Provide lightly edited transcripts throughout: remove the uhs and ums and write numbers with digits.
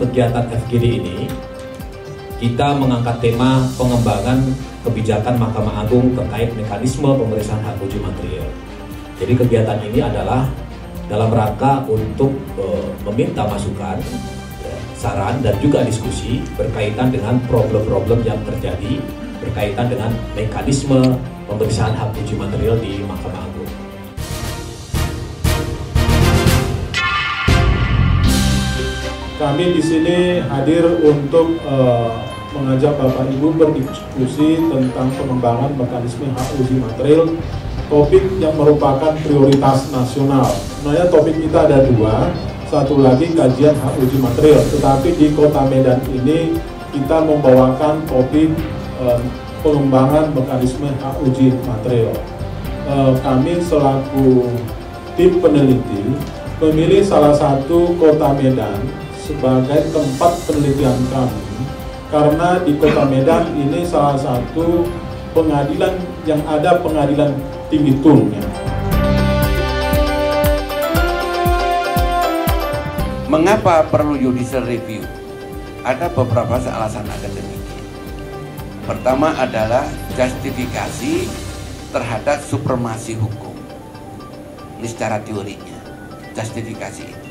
kegiatan FGD ini, kita mengangkat tema pengembangan kebijakan Mahkamah Agung terkait mekanisme pemeriksaan hak uji material. Jadi kegiatan ini adalah dalam rangka untuk meminta masukan, saran dan juga diskusi berkaitan dengan problem-problem yang terjadi berkaitan dengan mekanisme pemeriksaan hak uji material di Mahkamah Agung. Kami di sini hadir untuk mengajak Bapak Ibu berdiskusi tentang pengembangan mekanisme hak uji material, topik yang merupakan prioritas nasional. Sebenarnya topik kita ada dua, satu lagi kajian hak uji material, tetapi di Kota Medan ini kita membawakan topik pengembangan mekanisme hak uji material. Kami selaku tim peneliti memilih salah satu Kota Medan sebagai tempat penelitian kami, karena di Kota Medan ini salah satu pengadilan yang ada pengadilan tinggi turunnya. Mengapa perlu judicial review? Ada beberapa alasan akademik. Pertama adalah justifikasi terhadap supremasi hukum. Ini secara teorinya, justifikasi itu.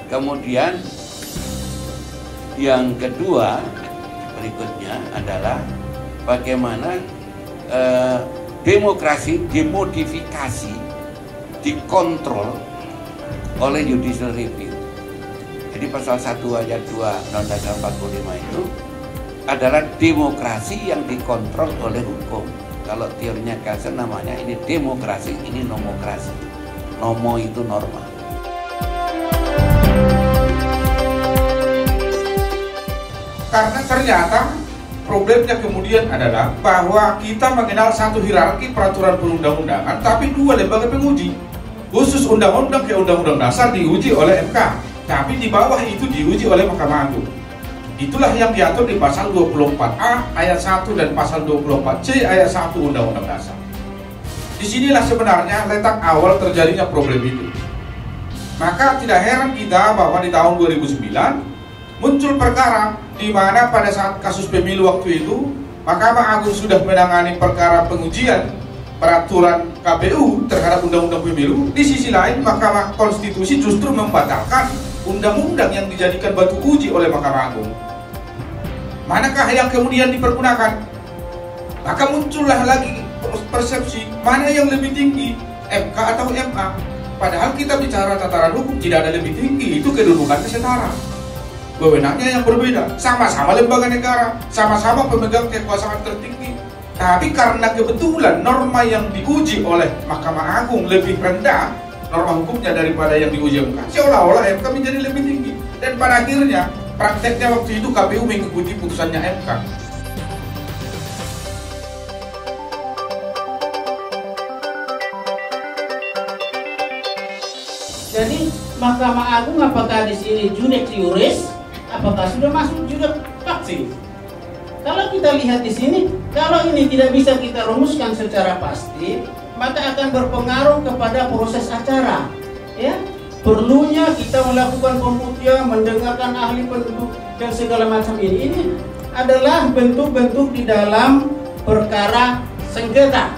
Kemudian yang kedua berikutnya adalah bagaimana demokrasi dimodifikasi, dikontrol oleh judicial review. Jadi pasal 1 ayat 2 Undang-Undang 45 itu adalah demokrasi yang dikontrol oleh hukum. Kalau teorinya Kelsen namanya ini demokrasi, ini nomokrasi. Nomo itu norma. Karena ternyata problemnya kemudian adalah bahwa kita mengenal satu hierarki peraturan perundang-undangan, tapi dua lembaga penguji. Khusus undang-undang ke undang-undang dasar diuji oleh MK, tapi di bawah itu diuji oleh Mahkamah Agung. Itulah yang diatur di pasal 24A ayat 1 dan pasal 24C ayat 1 Undang-Undang Dasar. Disinilah sebenarnya letak awal terjadinya problem itu. Maka tidak heran kita bahwa di tahun 2009 muncul perkara di mana pada saat kasus pemilu waktu itu Mahkamah Agung sudah menangani perkara pengujian peraturan KPU terhadap undang-undang pemilu. Di sisi lain Mahkamah Konstitusi justru membatalkan undang-undang yang dijadikan batu uji oleh Mahkamah Agung. Manakah yang kemudian dipergunakan? Maka muncullah lagi persepsi mana yang lebih tinggi, MK atau MA. Padahal kita bicara tataran hukum tidak ada lebih tinggi, itu kedudukannya setara. Wewenangnya yang berbeda, sama-sama lembaga negara, sama-sama pemegang kekuasaan tertinggi. Tapi karena kebetulan norma yang diuji oleh Mahkamah Agung lebih rendah, norma hukumnya daripada yang diuji MK, seolah-olah MK menjadi lebih tinggi. Dan pada akhirnya prakteknya waktu itu KPU mengikuti putusannya MK. Jadi Mahkamah Agung apakah di sini judex iuris, apakah sudah masuk judex faksi? Kalau kita lihat di sini, kalau ini tidak bisa kita rumuskan secara pasti, maka akan berpengaruh kepada proses acara. Ya, perlunya kita melakukan pembuktian, mendengarkan ahli penuntut dan segala macam ini adalah bentuk-bentuk di dalam perkara sengketa.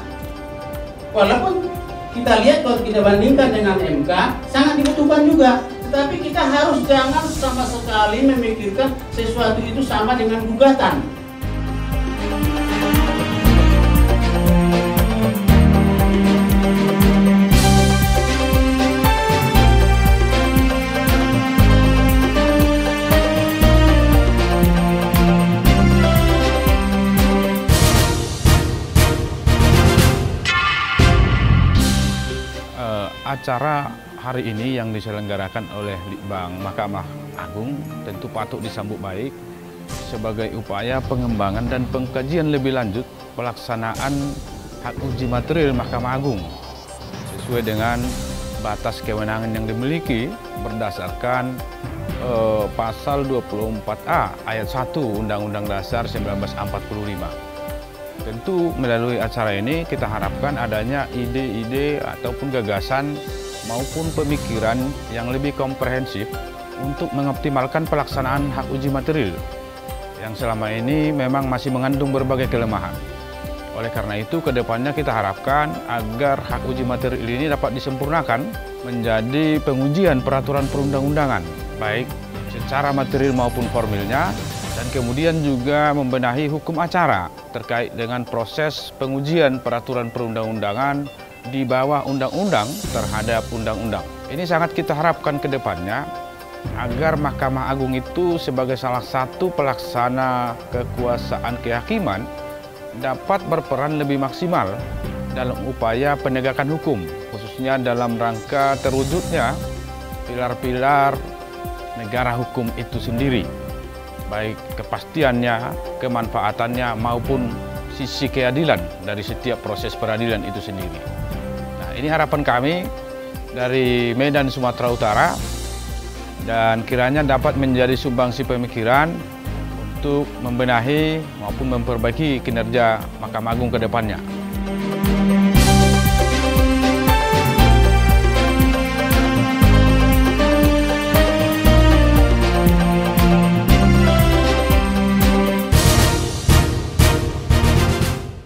Walaupun kita lihat kalau kita bandingkan dengan MK sangat dibutuhkan juga, tetapi kita harus jangan sama sekali memikirkan sesuatu itu sama dengan gugatan. Acara hari ini yang diselenggarakan oleh Litbang Mahkamah Agung tentu patut disambut baik sebagai upaya pengembangan dan pengkajian lebih lanjut pelaksanaan hak uji material Mahkamah Agung sesuai dengan batas kewenangan yang dimiliki berdasarkan pasal 24A ayat 1 Undang-Undang Dasar 1945. Tentu melalui acara ini kita harapkan adanya ide-ide ataupun gagasan maupun pemikiran yang lebih komprehensif untuk mengoptimalkan pelaksanaan hak uji material yang selama ini memang masih mengandung berbagai kelemahan. Oleh karena itu, ke depannya kita harapkan agar hak uji material ini dapat disempurnakan menjadi pengujian peraturan perundang-undangan, baik secara material maupun formilnya, dan kemudian juga membenahi hukum acara terkait dengan proses pengujian peraturan perundang-undangan di bawah undang-undang terhadap undang-undang. Ini sangat kita harapkan ke depannya agar Mahkamah Agung itu sebagai salah satu pelaksana kekuasaan kehakiman dapat berperan lebih maksimal dalam upaya penegakan hukum, khususnya dalam rangka terwujudnya pilar-pilar negara hukum itu sendiri, baik kepastiannya, kemanfaatannya maupun sisi keadilan dari setiap proses peradilan itu sendiri. Nah, ini harapan kami dari Medan, Sumatera Utara, dan kiranya dapat menjadi sumbangsi pemikiran untuk membenahi maupun memperbaiki kinerja Mahkamah Agung ke depannya.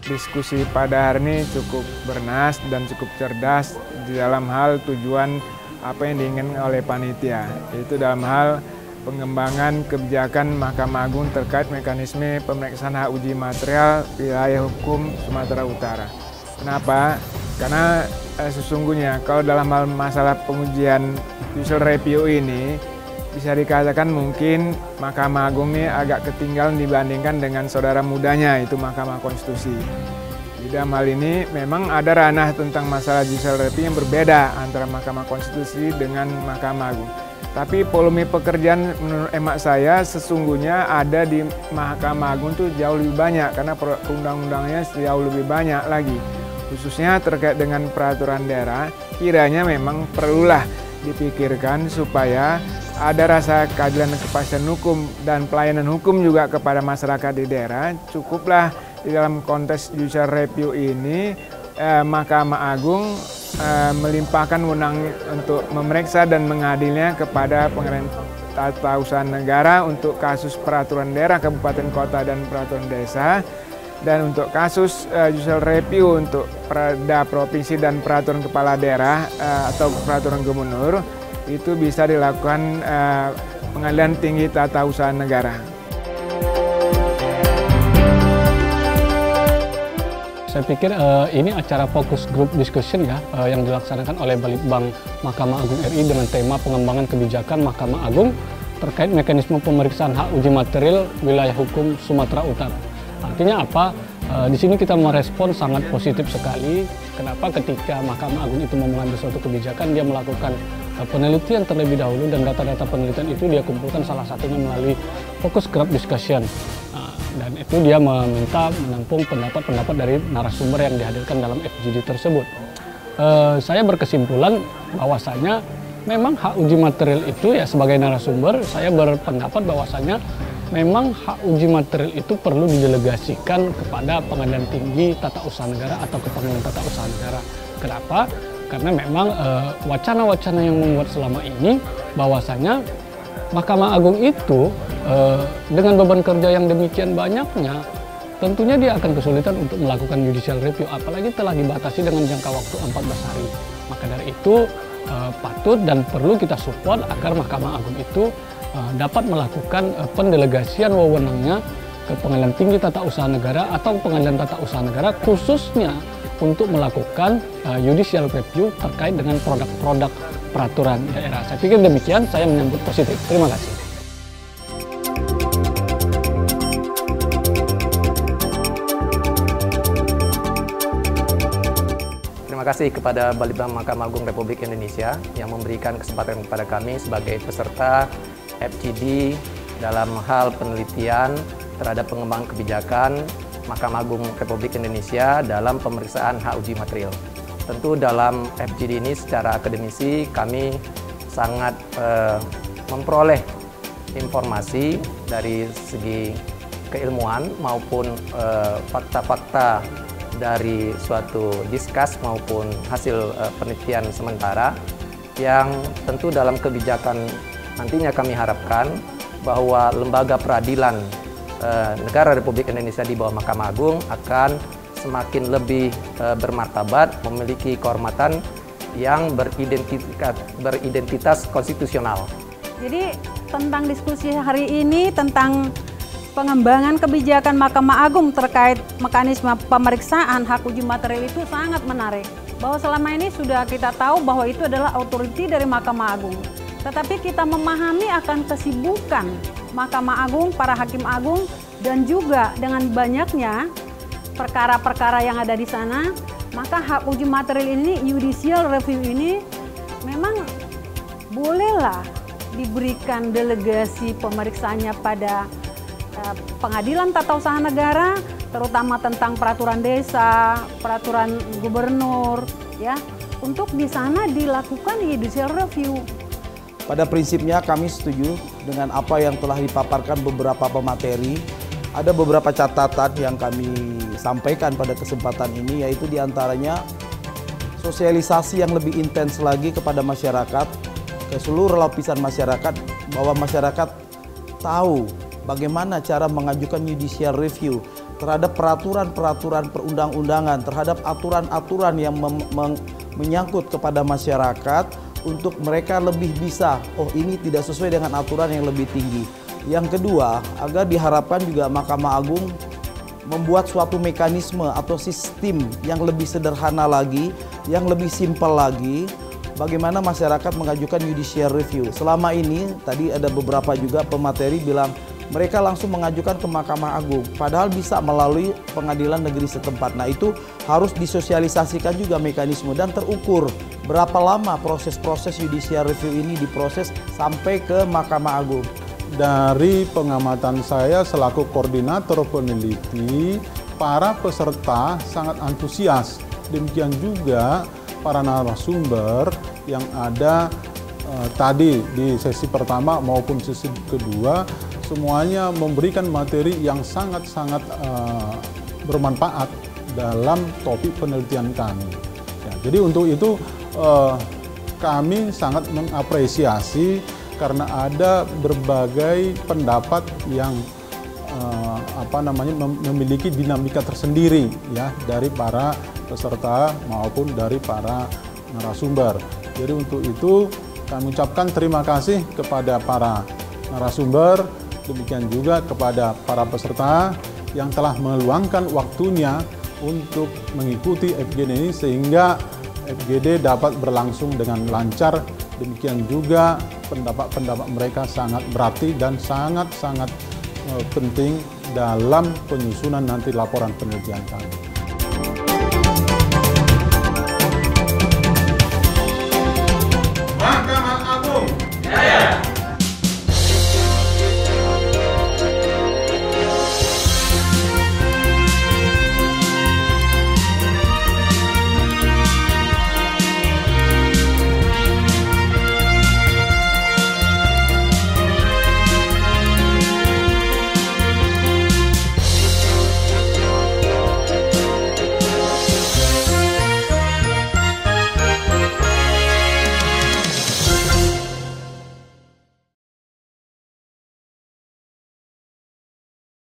Diskusi pada hari ini cukup bernas dan cukup cerdas di dalam hal tujuan apa yang diinginkan oleh panitia, yaitu dalam hal pengembangan kebijakan Mahkamah Agung terkait mekanisme pemeriksaan hak uji material wilayah hukum Sumatera Utara. Kenapa? Karena sesungguhnya kalau dalam hal masalah pengujian judicial review ini bisa dikatakan mungkin Mahkamah Agung ini agak ketinggalan dibandingkan dengan saudara mudanya, itu Mahkamah Konstitusi. Di dalam hal ini memang ada ranah tentang masalah judicial review yang berbeda antara Mahkamah Konstitusi dengan Mahkamah Agung. Tapi volume pekerjaan menurut emak saya sesungguhnya ada di Mahkamah Agung itu jauh lebih banyak karena undang-undangnya jauh lebih banyak lagi. Khususnya terkait dengan peraturan daerah, kiranya memang perlulah dipikirkan supaya ada rasa keadilan dan kepastian hukum dan pelayanan hukum juga kepada masyarakat di daerah. Cukuplah di dalam konteks judicial review ini Mahkamah Agung melimpahkan wewenang untuk memeriksa dan mengadilnya kepada Pengadilan Tata Usaha Negara untuk kasus peraturan daerah kabupaten kota dan peraturan desa, dan untuk kasus judicial review untuk perda provinsi dan peraturan kepala daerah atau peraturan gubernur itu bisa dilakukan Pengadilan Tinggi Tata Usaha Negara. Saya pikir ini acara fokus group discussion ya yang dilaksanakan oleh Balitbang Mahkamah Agung RI dengan tema pengembangan kebijakan Mahkamah Agung terkait mekanisme pemeriksaan hak uji material wilayah hukum Sumatera Utara. Artinya apa? Di sini kita merespon sangat positif sekali. Kenapa? Ketika Mahkamah Agung itu mau mengambil suatu kebijakan, dia melakukan penelitian terlebih dahulu dan data-data penelitian itu dia kumpulkan salah satunya melalui fokus group discussion. Dan itu dia meminta menampung pendapat-pendapat dari narasumber yang dihadirkan dalam FGD tersebut. Saya berkesimpulan bahwasanya memang hak uji material itu ya sebagai narasumber, saya berpendapat bahwasanya memang hak uji material itu perlu didelegasikan kepada Pengadilan Tinggi Tata Usaha Negara atau ke Pengadilan Tata Usaha Negara. Kenapa? Karena memang wacana-wacana yang membuat selama ini bahwasanya Mahkamah Agung itu dengan beban kerja yang demikian banyaknya, tentunya dia akan kesulitan untuk melakukan judicial review, apalagi telah dibatasi dengan jangka waktu 14 hari. Maka dari itu patut dan perlu kita support agar Mahkamah Agung itu dapat melakukan pendelegasian wewenangnya ke Pengadilan Tinggi Tata Usaha Negara atau Pengadilan Tata Usaha Negara khususnya untuk melakukan judicial review terkait dengan produk-produk peraturan daerah. Saya pikir demikian, saya menyambut positif. Terima kasih. Terima kasih kepada Balitbang Mahkamah Agung Republik Indonesia yang memberikan kesempatan kepada kami sebagai peserta FGD dalam hal penelitian terhadap pengembangan kebijakan Mahkamah Agung Republik Indonesia dalam pemeriksaan hak uji material. Tentu dalam FGD ini secara akademisi kami sangat memperoleh informasi dari segi keilmuan maupun fakta-fakta dari suatu diskus maupun hasil penelitian sementara yang tentu dalam kebijakan Nantinya kami harapkan bahwa lembaga peradilan negara Republik Indonesia di bawah Mahkamah Agung akan semakin lebih bermartabat, memiliki kehormatan yang beridentitas konstitusional. Jadi tentang diskusi hari ini tentang pengembangan kebijakan Mahkamah Agung terkait mekanisme pemeriksaan hak uji material itu sangat menarik. Bahwa selama ini sudah kita tahu bahwa itu adalah otoriti dari Mahkamah Agung. Tetapi kita memahami akan kesibukan Mahkamah Agung, para hakim agung, dan juga dengan banyaknya perkara-perkara yang ada di sana, maka hak uji material ini, judicial review ini memang bolehlah diberikan delegasi pemeriksaannya pada pengadilan tata usaha negara, terutama tentang peraturan desa, peraturan gubernur, ya, untuk di sana dilakukan judicial review. Pada prinsipnya kami setuju dengan apa yang telah dipaparkan beberapa pemateri. Ada beberapa catatan yang kami sampaikan pada kesempatan ini, yaitu diantaranya sosialisasi yang lebih intens lagi kepada masyarakat, ke seluruh lapisan masyarakat, bahwa masyarakat tahu bagaimana cara mengajukan judicial review terhadap peraturan-peraturan perundang-undangan, terhadap aturan-aturan yang menyangkut kepada masyarakat, untuk mereka lebih bisa, oh ini tidak sesuai dengan aturan yang lebih tinggi. Yang kedua, agar diharapkan juga Mahkamah Agung membuat suatu mekanisme atau sistem yang lebih sederhana lagi, yang lebih simpel lagi, bagaimana masyarakat mengajukan judicial review. Selama ini, tadi ada beberapa juga pemateri bilang, mereka langsung mengajukan ke Mahkamah Agung, padahal bisa melalui pengadilan negeri setempat. Nah, itu harus disosialisasikan juga mekanisme dan terukur berapa lama proses-proses judicial review ini diproses sampai ke Mahkamah Agung. Dari pengamatan saya selaku koordinator peneliti, para peserta sangat antusias. Demikian juga para narasumber yang ada tadi di sesi pertama maupun sesi kedua, semuanya memberikan materi yang sangat-sangat bermanfaat dalam topik penelitian kami. Ya, jadi untuk itu kami sangat mengapresiasi karena ada berbagai pendapat yang memiliki dinamika tersendiri ya dari para peserta maupun dari para narasumber. Jadi untuk itu kami ucapkan terima kasih kepada para narasumber, demikian juga kepada para peserta yang telah meluangkan waktunya untuk mengikuti FGD ini sehingga FGD dapat berlangsung dengan lancar. Demikian juga pendapat-pendapat mereka sangat berarti dan sangat-sangat penting dalam penyusunan nanti laporan penelitian kami.